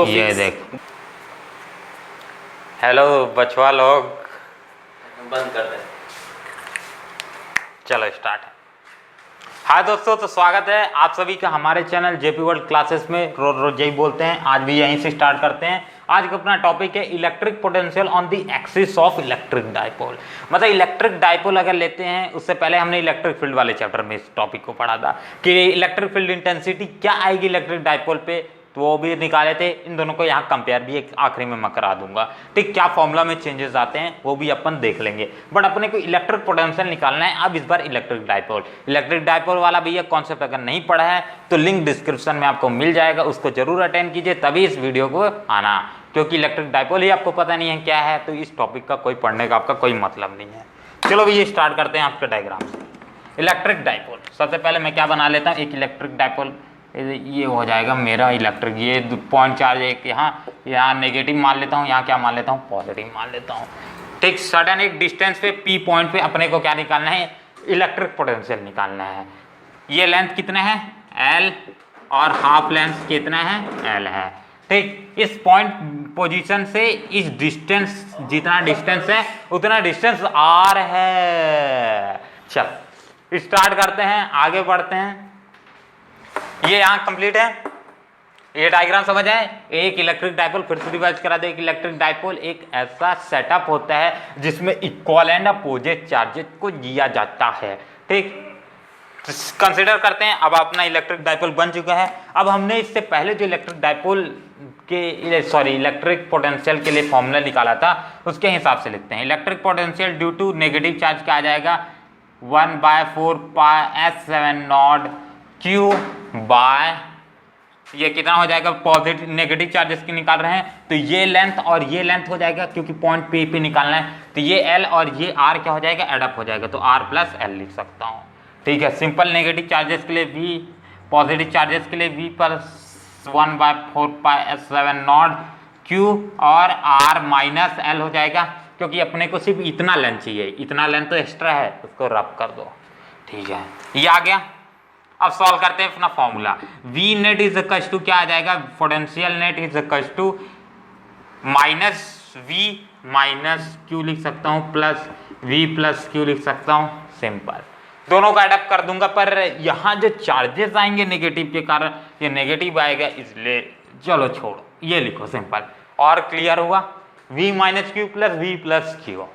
ये देख, हेलो बचवा लोग, बंद कर दे। चलो स्टार्ट है। हाय दोस्तों, तो स्वागत है आप सभी का हमारे चैनल जेपी वर्ल्ड क्लासेस में। रोज रोज यही बोलते हैं, आज भी यहीं से स्टार्ट करते हैं। आज का अपना टॉपिक है electric potential on the axis of electric dipole. मतलब इलेक्ट्रिक डाइपोल अगर लेते हैं, उससे पहले हमने इलेक्ट्रिक फील्ड वाले चैप्टर में इस टॉपिक को पढ़ा था कि इलेक्ट्रिक फील्ड इंटेंसिटी क्या आएगी इलेक्ट्रिक डाइपोल पे, तो वो भी निकाले थे। इन दोनों को यहाँ कंपेयर भी एक आखिरी में मैं करा दूंगा। ठीक, क्या फॉर्मूला में चेंजेस आते हैं वो भी अपन देख लेंगे। बट अपने को इलेक्ट्रिक पोटेंशियल निकालना है अब इस बार इलेक्ट्रिक डाइपोल वाला भी ये कॉन्सेप्ट अगर नहीं पढ़ा है तो लिंक डिस्क्रिप्शन में आपको मिल जाएगा, उसको जरूर अटेंड कीजिए, तभी इस वीडियो को आना। क्योंकि इलेक्ट्रिक डाइपोल ही आपको पता नहीं है क्या है, तो इस टॉपिक का कोई पढ़ने का आपका कोई मतलब नहीं है। चलो भैया स्टार्ट करते हैं आपके डायग्राम से। इलेक्ट्रिक डाइपोल, सबसे पहले मैं क्या बना लेता हूँ, एक इलेक्ट्रिक डाइपोल ये हो जाएगा मेरा इलेक्ट्रिक, ये पॉइंट चार्ज एक यहाँ नेगेटिव मान लेता हूँ, यहाँ क्या मान लेता हूँ, पॉजिटिव मान लेता हूँ। ठीक, सडन एक डिस्टेंस पे पी पॉइंट पे अपने को क्या निकालना है, इलेक्ट्रिक पोटेंशियल निकालना है। ये लेंथ कितना है, एल, और हाफ लेंथ कितना है, एल है। ठीक, इस पॉइंट पोजीशन से इस डिस्टेंस, जितना डिस्टेंस है उतना डिस्टेंस आर है। चल स्टार्ट करते हैं, आगे बढ़ते हैं। ये यहाँ कंप्लीट है, ये डायग्राम समझ आए। एक इलेक्ट्रिक डाइपोल, फिर से रिवाइज करा दे, एक इलेक्ट्रिक डाइपोल एक ऐसा सेटअप होता है जिसमें इक्वल एंड अपोजिट चार्जेस को दिया जाता है। ठीक, कंसीडर करते हैं। अब अपना इलेक्ट्रिक डाइपोल बन चुका है। अब हमने इससे पहले जो इलेक्ट्रिक डाइपोल के इलेक्ट्रिक पोटेंशियल के लिए फॉर्मूला निकाला था, उसके हिसाब से लिखते हैं। Electric potential due to negative charge क्या आ जाएगा, 1/4 pi S7 not Q bye, ये कितना हो जाएगा, पॉजिटिव नेगेटिव चार्जेस की निकाल रहे हैं तो ये लेंथ और ये लेंथ हो जाएगा, क्योंकि पॉइंट P पे निकालना है, तो ये L और ये R क्या हो जाएगा, एडअप हो जाएगा, तो R प्लस L लिख सकता हूँ। ठीक है, सिंपल नेगेटिव चार्जेस के लिए V, पॉजिटिव चार्जेस के लिए V plus 1/4 pi S7 not Q और R माइनस L हो जाएगा, क्योंकि अपने को सिर्फ इतना लेंथ चाहिए, इतना लेंथ तो एक्स्ट्रा है, उसको रब कर दो। ठीक है, ये आ गया। अब सॉल्व करते हैं अपना formula. V net is equal to क्या आ जाएगा, potential net is equal to minus V minus Q लिख सकता हूँ, प्लस वी प्लस क्यू लिख सकता हूँ। सिंपल, दोनों का एडअप कर दूंगा, पर यहाँ जो चार्जेस आएंगे नेगेटिव के कारण ये नेगेटिव आएगा, इसलिए चलो छोड़ो, ये लिखो सिंपल। और क्लियर हुआ, V minus Q plus V plus Q.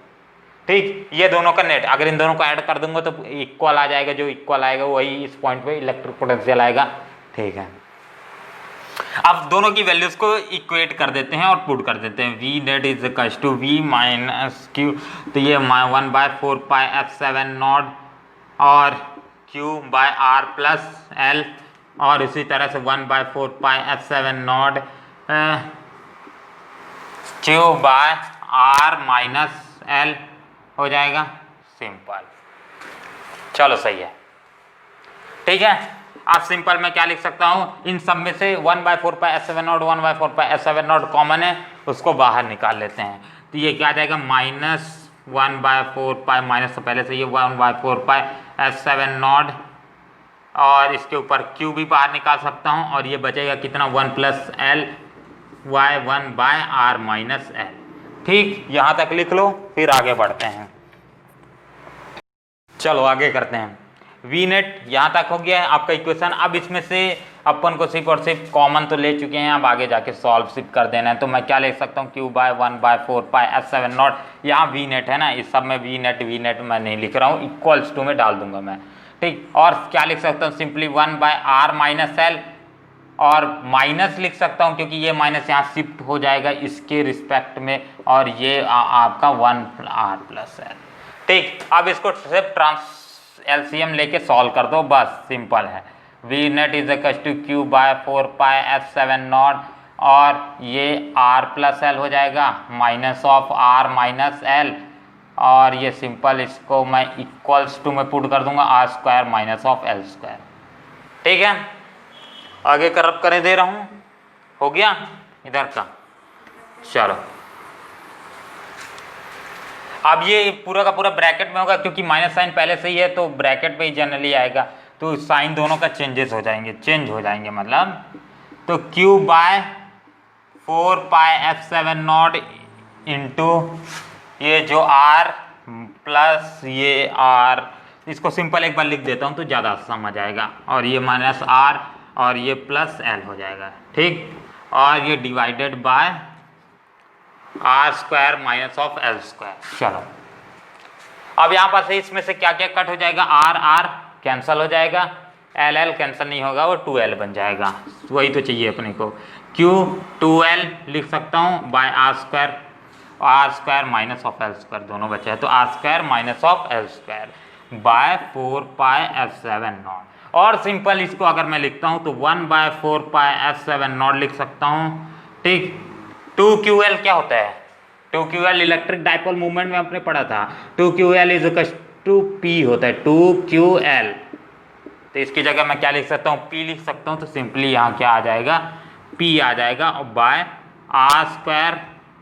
ठीक, ये दोनों का नेट अगर इन दोनों को ऐड कर दूंगा तो इक्वल आ जाएगा, जो इक्वल आएगा वही इस पॉइंट पे इलेक्ट्रिक पोटेंशियल आएगा। ठीक है, अब दोनों की वैल्यूज को इक्वेट कर देते हैं और पुट कर देते हैं। V net is equal to V minus Q, तो ये 1/4 पाई F7 नॉट और Q by R plus L, और इसी तरह से 1/4 pi F7 naught Q by R minus L हो जाएगा। सिंपल, चलो सही है। ठीक है, अब सिंपल में क्या लिख सकता हूं, इन सब में से 1/4 pi S7 not 1/4 pi S7 not common है, उसको बाहर निकाल लेते हैं। तो ये क्या आ जाएगा, माइनस 1/4 पाई, माइनस तो पहले से ये 1/4 पाई S7 नॉट, और इसके ऊपर Q भी बाहर निकाल सकता हूं, और ये बचेगा कितना, 1 plus L y 1/R minus L। ठीक, यहां तक लिख लो, फिर आगे बढ़ते हैं। चलो आगे करते हैं। वी नेट यहाँ तक हो गया है आपका इक्वेशन। अब इसमें से अपन को सिर्फ और सिर्फ कॉमन तो ले चुके हैं, अब आगे जाके सॉल्व सिर्फ कर देना है। तो मैं क्या लिख सकता हूँ, Q by 1/4 pi S7 naught, यहाँ वी नेट है ना, इस सब में वी नेट मैं नहीं लिख रहा हूँ, इक्वल्स टू में डाल दूंगा मैं। ठीक, और क्या लिख सकता हूँ, सिंपली 1/R माइनस L, और माइनस लिख सकता हूं क्योंकि ये माइनस यहाँ शिफ्ट हो जाएगा इसके रिस्पेक्ट में, और ये आपका 1R प्लस L। ठीक, अब इसको सिर्फ LCM लेके सॉल्व कर दो, बस सिंपल है। V net is equal to Q/4 pi F7 naught, और ये R प्लस L हो जाएगा, minus of R minus L, और ये सिंपल इसको मैं इक्वल्स टू में पुट कर दूंगा, R² माइनस ऑफ L²। ठीक है, आगे करप करे दे रहा हूं, हो गया इधर का। चलो अब ये पूरा का पूरा ब्रैकेट में होगा क्योंकि माइनस साइन पहले से ही है तो ब्रैकेट पे ही जनरली आएगा, तो साइन दोनों का चेंज हो जाएंगे मतलब। तो Q बाय 4πf7 इंटू ये जो R प्लस ये R, इसको सिंपल एक बार लिख देता हूँ तो ज़्यादा समझ आएगा, और ये माइनस R और ये प्लस L हो जाएगा, ठीक। और ये divided by R square minus of L square. चलो अब यहाँ पर से इसमें से क्या क्या कट हो जाएगा, R कैंसिल हो जाएगा, L कैंसिल नहीं होगा, वो 2L बन जाएगा, वही तो चाहिए अपने को। Q 2L लिख सकता हूँ by R square minus of L square, दोनों बचे हैं तो R square minus of L square by 4πf7। और सिंपल इसको अगर मैं लिखता हूँ तो 1/4πf7 लिख सकता हूँ, ठीक। 2QL क्या होता है, 2QL इलेक्ट्रिक डाइपोल मूवमेंट में आपने पढ़ा था, 2QL इज टू P होता है, 2QL। तो इसकी जगह मैं क्या लिख सकता हूँ, P लिख सकता हूँ, तो सिंपली यहाँ क्या आ जाएगा, P आ जाएगा और by R square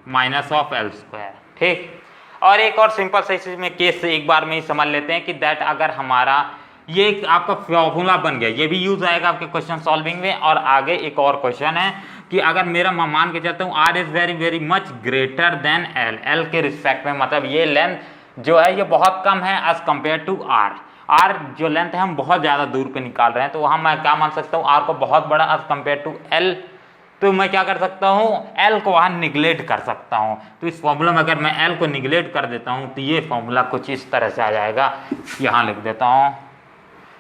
minus of L square, ठीक। और एक और सिंपल सा इसमें केस एक बार में ही समझ लेते हैं कि दैट अगर हमारा ये एक आपका फॉर्मूला बन गया, ये भी यूज आएगा आपके क्वेश्चन सॉल्विंग में। और आगे एक और क्वेश्चन है कि अगर मेरा मैं मान के चलता हूँ R is very very much greater than L के रिस्पेक्ट में, मतलब ये लेंथ जो है ये बहुत कम है एज कम्पेयर टू R जो लेंथ है हम बहुत ज़्यादा दूर पे निकाल रहे हैं, तो वहाँ मैं क्या मान सकता हूँ, R को बहुत बड़ा एज कम्पेयर टू L, तो मैं क्या कर सकता हूँ, L को वहाँ निगलेक्ट कर सकता हूँ। तो इस फॉर्मूला में अगर मैं L को निगलेक्ट कर देता हूँ तो ये फॉर्मूला कुछ इस तरह से आ जाएगा, यहाँ लिख देता हूँ,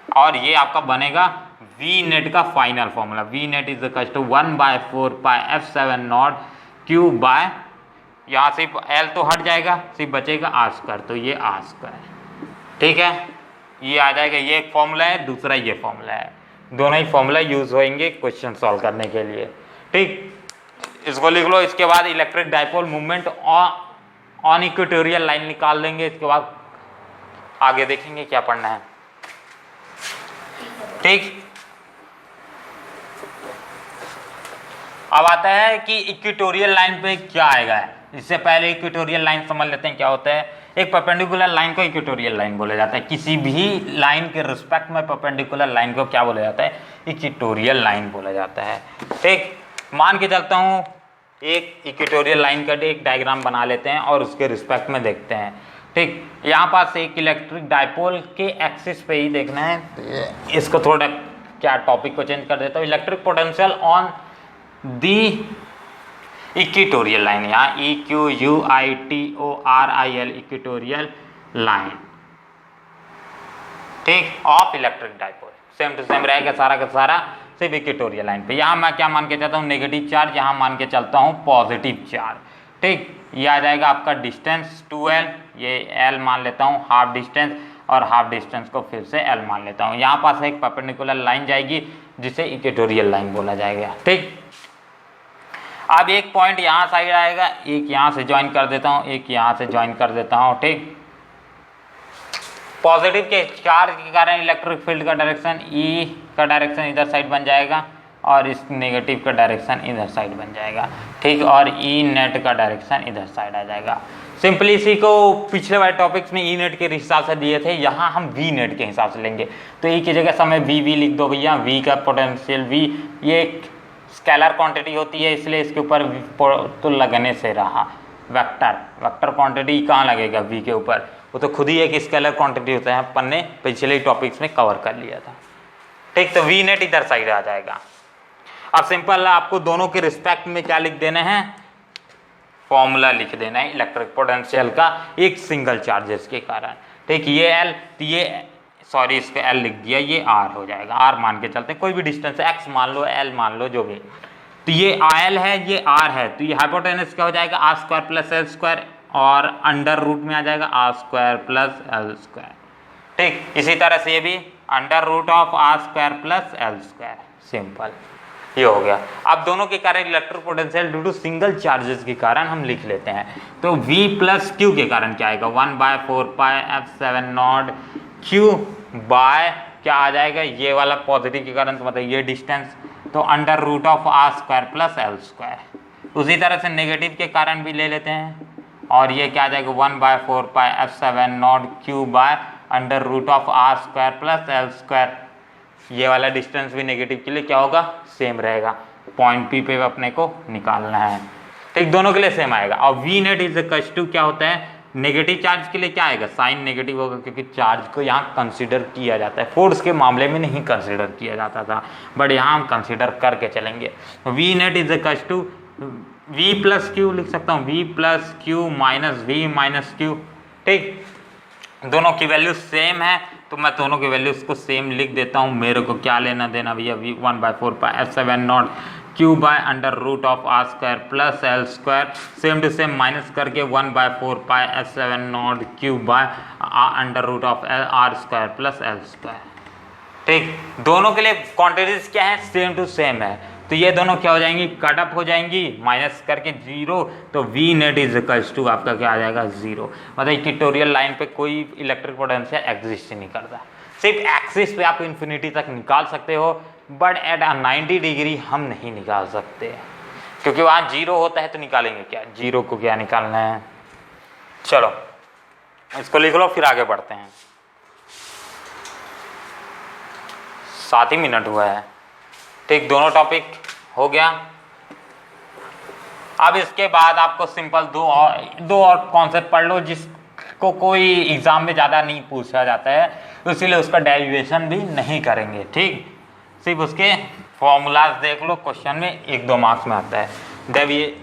और ये आपका बनेगा V नेट का final formula. V net is equal to 1/4πf7 Q by, यहाँ सिर्फ L तो हट जाएगा, सिर्फ बचेगा R स्क्वायर, तो ये R स्क्वायर, ठीक है। ये आ जाएगा, ये एक फॉर्मूला है, दूसरा ये फॉर्मूला है, दोनों ही फॉर्मूला यूज होंगे क्वेश्चन सॉल्व करने के लिए, ठीक। इसको लिख लो। इसके बाद electric dipole movement on equatorial line निकाल देंगे, इसके बाद आगे देखेंगे क्या पढ़ना है, ठीक। अब आता है कि इक्वेटोरियल लाइन पे क्या आएगा। इससे पहले इक्वेटोरियल लाइन समझ लेते हैं क्या होता है। एक परपेंडिकुलर लाइन को इक्वेटोरियल लाइन बोला जाता है, किसी भी लाइन के रिस्पेक्ट में परपेंडिकुलर लाइन को क्या बोला जाता है, इक्वेटोरियल लाइन बोला जाता है, ठीक। मान के चलता हूँ एक इक्वेटोरियल लाइन का एक डायग्राम बना लेते हैं और उसके रिस्पेक्ट में देखते हैं, ठीक। यहाँ पास एक इलेक्ट्रिक डाइपोल के एक्सिस पे ही देखना है, इसको थोड़ा क्या टॉपिक को चेंज कर देता हूँ। Electric potential on the equatorial line, यहाँ EQUITORIL इक्वेटोरियल लाइन, ठीक, of electric dipole. Same to same रहेगा सारा का सारा, सिर्फ इक्वेटोरियल लाइन पे। यहाँ मैं क्या मान के चलता हूँ, नेगेटिव चार्ज, यहाँ मान के चलता हूँ पॉजिटिव चार्ज, ठीक। ये आ जाएगा आपका डिस्टेंस 2L, ये L मान लेता हूँ हाफ डिस्टेंस, और हाफ डिस्टेंस को फिर से L मान लेता हूँ। यहाँ पास एक परपेंडिकुलर लाइन जाएगी जिसे इक्वेटोरियल लाइन बोला जाएगा, ठीक। अब एक पॉइंट यहाँ साइड आएगा, एक यहाँ से ज्वाइन कर देता हूँ, एक यहाँ से ज्वाइन कर देता हूँ, ठीक। पॉजिटिव के चार्ज के कारण इलेक्ट्रिक फील्ड का डायरेक्शन E का डायरेक्शन इधर साइड बन जाएगा, और इस नेगेटिव का डायरेक्शन इधर साइड बन जाएगा, ठीक। और E नेट का डायरेक्शन इधर साइड आ जाएगा। सिंपली इसी को पिछले वाले टॉपिक्स में E नेट के हिसाब से दिए थे, यहाँ हम V नेट के हिसाब से लेंगे। तो E की जगह समय V लिख दो भैया। V का पोटेंशियल V ये एक स्केलर क्वांटिटी होती है, इसलिए इसके ऊपर तो लगने से रहा वेक्टर क्वांटिटी कहाँ लगेगा V के ऊपर, वो तो खुद ही एक स्केलर क्वांटिटी होता है, अपन ने पिछले टॉपिक्स में कवर कर लिया था, ठीक। तो V नेट इधर साइड आ जाएगा। अब सिंपल आपको दोनों के रिस्पेक्ट में क्या लिख देना है, फॉर्मूला लिख देना है इलेक्ट्रिक पोटेंशियल का एक सिंगल चार्जेस के कारण, ठीक। ये L, ये सॉरी इसको L लिख दिया, ये R हो जाएगा। R मान के चलते हैं, कोई भी डिस्टेंस X मान लो, L मान लो, जो भी। तो ये L है, ये R है, तो ये हाइपोटेनस क्या हो जाएगा, R square plus L square, और अंडर रूट में आ जाएगा R square plus L square, ठीक। इसी तरह से ये भी under root of R square plus L square, simple, ये हो गया। अब दोनों के कारण electric potential due to single charges के कारण हम लिख लेते हैं। तो V प्लस Q के कारण क्या आएगा, 1/4πf7 Q बाय क्या आ जाएगा, ये वाला पॉजिटिव के कारण, तो मतलब ये डिस्टेंस, तो under root of R square plus L square. उसी तरह से नेगेटिव के कारण भी ले लेते हैं, और ये क्या आ जाएगा 1/4πf7 cube by under root of R square plus L square. ये वाला डिस्टेंस भी नेगेटिव के लिए क्या होगा, सेम रहेगा। पॉइंट पी पे अपने को निकालना है, ठीक, दोनों के लिए सेम आएगा। और V net is equal to क्या होता है, नेगेटिव चार्ज के लिए क्या आएगा, साइन नेगेटिव होगा, क्योंकि चार्ज को यहाँ कंसीडर किया जाता है। फोर्स के मामले में नहीं कंसीडर किया जाता था, बट यहाँ हम कंसीडर करके चलेंगे। V net is equal to V plus Q लिख सकता हूँ, V plus Q minus V minus Q, ठीक। दोनों की वैल्यू सेम है तो मैं दोनों की वैल्यूज को सेम लिख देता हूँ। मेरे को क्या लेना देना भैया, V 1/4πf7 Q by under root of R square plus L square, same to same minus करके 1/4πf7 Q by under root of R square plus L square, ठीक। दोनों के लिए क्वांटिटीज क्या है, सेम टू सेम है, तो ये दोनों क्या हो जाएंगी, कट अप हो जाएंगी, माइनस करके 0, तो V net is equals to आपका क्या आ जाएगा 0। मतलब इक्वेटोरियल लाइन पे कोई इलेक्ट्रिक पोटेंशियल एग्जिस्ट ही नहीं करता। सिर्फ एक्सिस पे आप इन्फिनिटी तक निकाल सकते हो, बट एट 90 डिग्री हम नहीं निकाल सकते, क्योंकि वहाँ 0 होता है तो निकालेंगे क्या, 0 को क्या निकालना है। चलो इसको लिख लो, फिर आगे बढ़ते हैं। 7 ही मिनट हुआ है, ठीक, दोनों टॉपिक हो गया। अब इसके बाद आपको सिंपल दो और कॉन्सेप्ट पढ़ लो जिसको कोई एग्जाम में ज़्यादा नहीं पूछा जाता है, तो इसीलिए उसका डेरिवेशन भी नहीं करेंगे, ठीक। सिर्फ उसके फॉर्मूलाज देख लो, क्वेश्चन में 1-2 मार्क्स में आता है,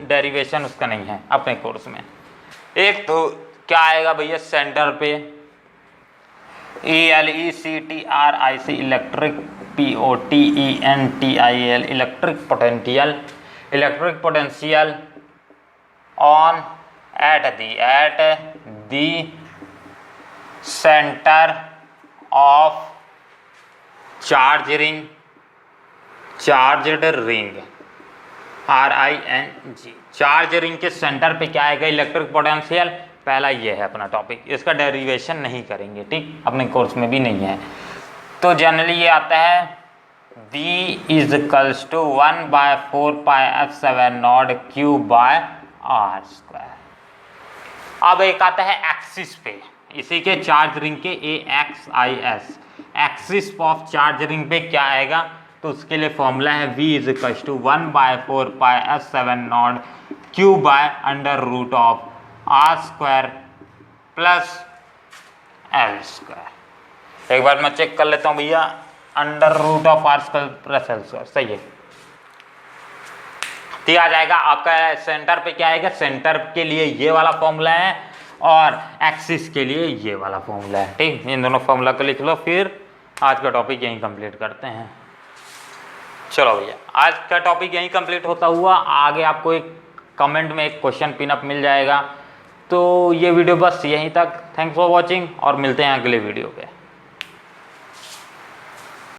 डेरिवेशन उसका नहीं है अपने कोर्स में। एक तो क्या आएगा भैया, सेंटर पे ELECTRIC electric POTENTIAL electric potential on at the centre of charged ring RING। Charge ring के सेंटर पे क्या आएगा, इलेक्ट्रिक पोटेंशियल। पहला ये है अपना टॉपिक, इसका डेरिवेशन नहीं करेंगे, ठीक, अपने कोर्स में भी नहीं है। तो जनरली ये आता है V is equals to 1/4πf7 cube by R square. अब एक आता है एक्सिस पे, इसी के चार्ज रिंग के AXIS, axis of charge ring पे क्या आएगा, तो उसके लिए फॉर्मूला है V is equals to 1/4πf7 cube by under root of R square plus L square. एक बार मैं चेक कर लेता हूँ भैया, under root of R square plus L square, सही है। तो आ जाएगा आपका सेंटर पे क्या आएगा, सेंटर के लिए ये वाला फॉर्मूला है और एक्सिस के लिए ये वाला फॉर्मूला है, ठीक। इन दोनों फॉर्मूला को लिख लो, फिर आज का टॉपिक यहीं कंप्लीट करते हैं। चलो भैया, आज का टॉपिक यहीं कंप्लीट होता हुआ आगे आपको एक कमेंट में एक क्वेश्चन पिनअप मिल जाएगा। तो ये वीडियो बस यहीं तक, थैंक्स फॉर वॉचिंग और मिलते हैं अगले वीडियो पे।